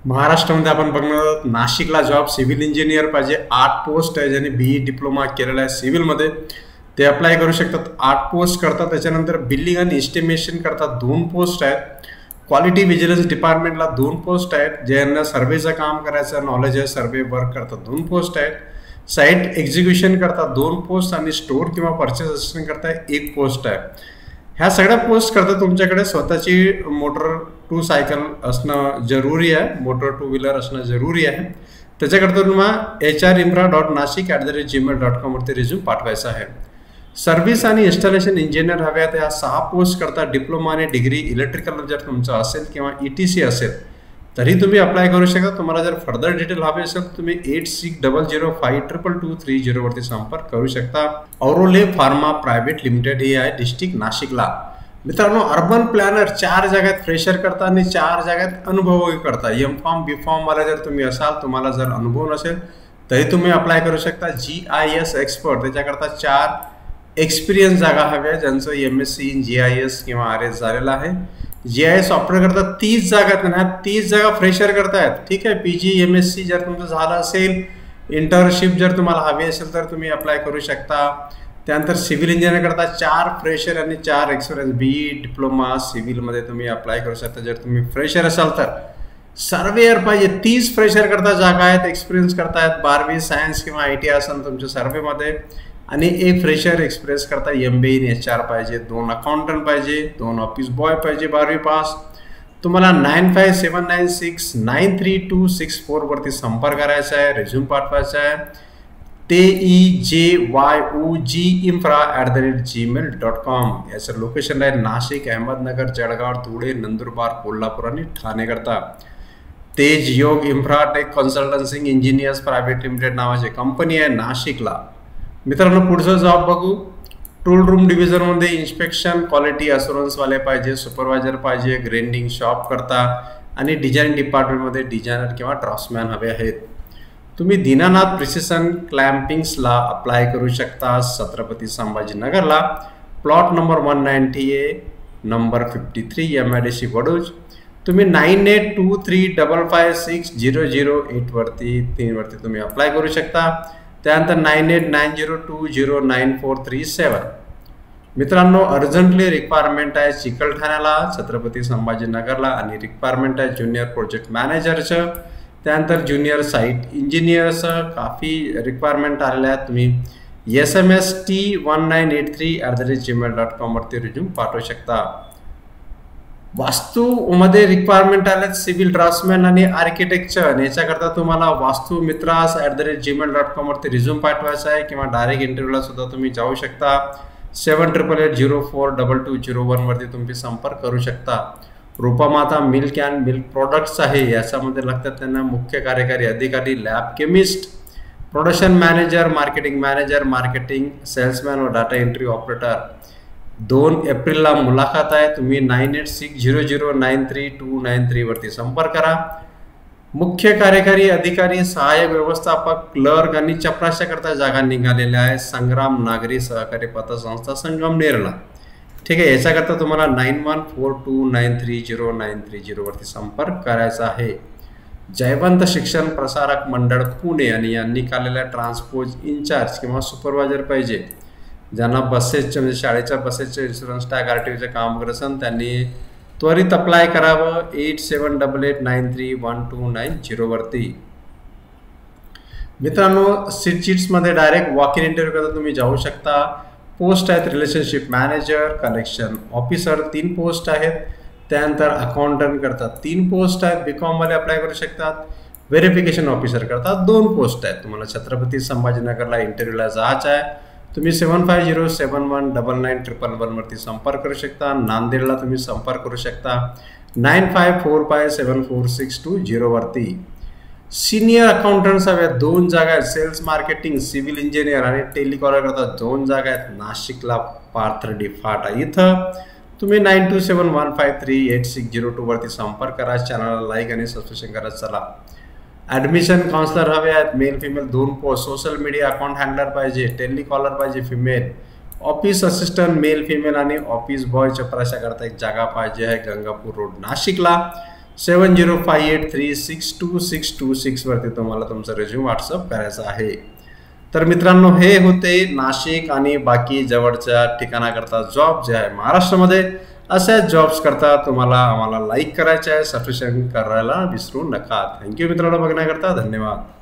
महाराष्ट्रामध्ये आपण बघणार आहोत नाशिकला जॉब सिव्हिल इंजिनियर पाहिजे 8 पोस्ट आहे. ज्यांनी बीई डिप्लोमा केलेला आहे सिव्हिलमध्ये ते अप्लाय करू शकतात. 8 पोस्ट करतात. त्याच्यानंतर बिलिंग आणि एस्टिमेशन करतात 2 पोस्ट आहेत. क्वालिटी विजिलन्स डिपार्टमेंटला 2 पोस्ट आहेत. ज्यांना सर्वेचं काम करायचं नॉलेज आहे सर्वे वर्क करतात 2 पोस्ट आहेत. साईट एक्झिक्युशन करतात 2 पोस्ट आणि स्टोअर किंवा परचेस असिस्टंट करता 1 पोस्ट आहे. ह्या सगळ्या पोस्ट करता तुमच्याकडे स्वतःची मोटर टू सायकल असणं जरुरी आहे. मोटर टू व्हीलर असणं जरुरी आहे. त्याच्याकरता तुम्हाला hr.nashik@gmail.com वरती रिझ्यूम पाठवायचा आहे. सर्व्हिस आणि इन्स्टॉलेशन इंजिनियर हवे आहेत. ह्या 6 पोस्ट करता डिप्लोमा आणि डिग्री इलेक्ट्रिकल जर तुमचं असेल किंवा ETC असेल तरी तुम्ही अप्लाय करू शकता. तुम्हाला जर फर्दर डिटेल हवे असेल तर तुम्ही 8600522230 वरती संपर्क करू शकता. औरोले फार्मा प्रायव्हेट लिमिटेड ही आहे डिस्ट्रिक्ट नाशिकला. मित्रांनो अर्बन प्लॅनर 4 जागात फ्रेशर करता आणि 4 जागात अनुभवी करता. M.Pharm B.Pharm वाला जर तुम्ही असाल तुम्हाला जर अनुभव नसेल तरी तुम्ही अप्लाय करू शकता. GIS एक्सपर्ट त्याच्याकरता 4 एक्सपिरियन्स जागा हव्या ज्यांचं MSc इन GIS किंवा RS झालेलं आहे. GIS सॉफ्टवेअर करता 30 जागा आहेत. 30 जागा फ्रेशर करतायत. ठीक आहे. PG MSc जर तुमचं झालं असेल इंटर्नशिप जर तुम्हाला हवी असेल तर तुम्ही अप्लाय करू शकता. त्यानंतर सिव्हिल इंजिनियर करता 4 फ्रेशर आणि 4 एक्सपिरियन्स BE डिप्लोमा सिव्हिलमध्ये तुम्ही अप्लाय करू शकता. जर तुम्ही फ्रेशर असाल तर सर्वेअर पाहिजे 30 फ्रेशर करता जागा आहेत. एक्सपिरियन्स करतायत 12वी सायन्स किंवा IT असेल तुमच्या सर्वेमध्ये आणि 1 फ्रेशर एक्सपिरियन्स करता MBA इन HR पाहिजे. 2 अकाउंटंट पाहिजे. 2 ऑफिस बॉय पाहिजे 12वी पास. तुम्हाला 9579693264 वरती संपर्क करायचा आहे. रिझ्यूम पाठवायचा आहे. TEJYUGINFRA@gmail.com याचं लोकेशन आहे नाशिक, अहमदनगर, जळगाव, धुळे, नंदुरबार, कोल्हापूर आणि ठाणे करता. तेज योग Infratech consultancy engineers private limited नावाची कंपनी आहे नाशिकला. मित्रांनो पुढचं जॉब बघू. टूल रूम डिव्हिजनमध्ये इन्स्पेक्शन क्वालिटी अशुरन्सवाले पाहिजे. सुपरवायझर पाहिजे. ग्रेंडिंग शॉप करता आणि डिझाईन डिपार्टमेंटमध्ये डिझायनर किंवा ड्रॉफ्ट्समॅन हवे आहेत. तुम्ही दीनानाथ प्रिसिशन क्लॅम्पिंग्सला अप्लाय करू शकता. छत्रपती संभाजीनगरला plot number 190A number 53 MIDC Vaduj. तुम्ही 9823556008 वरती तुम्ही अप्लाय करू शकता. त्यानंतर 9890209437. मित्रांनो अर्जंटली रिक्वायरमेंट आहे चिकलठाण्याला छत्रपती संभाजीनगरला आणि रिक्वायरमेंट आहे ज्युनियर प्रोजेक्ट मॅनेजरचं. त्यानंतर ज्युनियर साईट इंजिनियरचं काफी रिक्वायरमेंट आलेल्या आहेत. तुम्ही smst1983@gmail.com वरती रिझ्यूम पाठवू शकता. वास्तूमध्ये रिक्वायरमेंट आल्या सिव्हिल ड्राफ्ट्समॅन आणि आर्किटेक्चर याच्याकरता तुम्हाला वास्तुमित्रास@gmail.com वरती रिझ्यूम पाठवायचा आहे किंवा डायरेक्ट इंटरव्ह्यूला सुद्धा तुम्ही जाऊ शकता. 7888042201 वरती तुम्ही संपर्क करू शकता. रूपामाता मिल्क अँड मिल्क प्रोडक्ट्स आहे. याच्यामध्ये लागतात त्यांना मुख्य कार्यकारी अधिकारी, lab chemist, production manager, marketing salesman व डाटा एंट्री ऑपरेटर. 2 एप्रिलला मुलाखत आहे. तुम्ही 9860093293 वरती संपर्क करा. मुख्य कार्यकारी अधिकारी, सहाय्यक व्यवस्थापक, क्लर्क आणि चपराशाकरता जागा निघालेल्या आहेत. संग्राम नागरी सहकारी पतसंस्था संगमनेरला. ठीक आहे. याच्याकरता तुम्हाला 9142930930 वरती संपर्क करायचा आहे. जयवंत शिक्षण प्रसारक मंडळ पुणे आणि यांनी काढलेल्या ट्रान्सपोज इंचार्ज किंवा सुपरवायझर पाहिजे. ज्यांना बसेसचे म्हणजे शाळेच्या बसेसचे इन्शुरन्स टॅग RTOचे काम करत असेल त्यांनी त्वरित अप्लाय करावं. 8788931290 वरती. मित्रांनो सीट्समध्ये डायरेक्ट वॉक इन इंटरव्ह्यू करता तुम्ही जाऊ शकता. पोस्ट आहेत relationship manager, collection officer 3 post आहेत. त्यानंतर अकाउंटंट करतात 3 पोस्ट आहेत. BCom मध्ये अप्लाय करू शकतात. व्हेरिफिकेशन ऑफिसर करतात 2 पोस्ट आहेत. तुम्हाला छत्रपती संभाजीनगरला इंटरव्ह्यूला जायचं आहे. तुम्ही 7507199911 वरती संपर्क करू शकता. नांदेडला तुम्ही संपर्क करू शकता 9545744620 वरती. सिनियर अकाउंटंट्स हव्या 2 जागा आहेत. सेल्स मार्केटिंग, सिव्हिल इंजिनियर आणि टेलिकॉलर करता 2 जागा आहेत. नाशिकला पाथर्डी फाटा इथं. तुम्ही 9271538602 वरती संपर्क करा. चॅनलला लाईक आणि सबस्क्रिप्शन करा. चला ॲडमिशन काउन्सलर हवे आहेत. Male female 2 post. Social media account handler पाहिजे. टेलिकॉलर पाहिजे female. Office assistant male female आणि ऑफिस बॉय चपराशाकरता 1 जागा पाहिजे आहे. गंगापूर रोड नाशिकला. 7058362626 वरती तुम्हाला तुमचा रेझ्यूम व्हॉट्सअप करायचा आहे। तर मित्रांनो, हे होते नाशिक आणि बाकी जवळच्या ठिकाणाकरता जॉब जे आहे महाराष्ट्रामध्ये। अशा जॉब्स करता तुम्हाला आम्हाला लाईक करायचे आहे, सबस्क्रिप्शन करायला विसरू नका। थँक्यू मित्रांनो बघण्याकरता, धन्यवाद।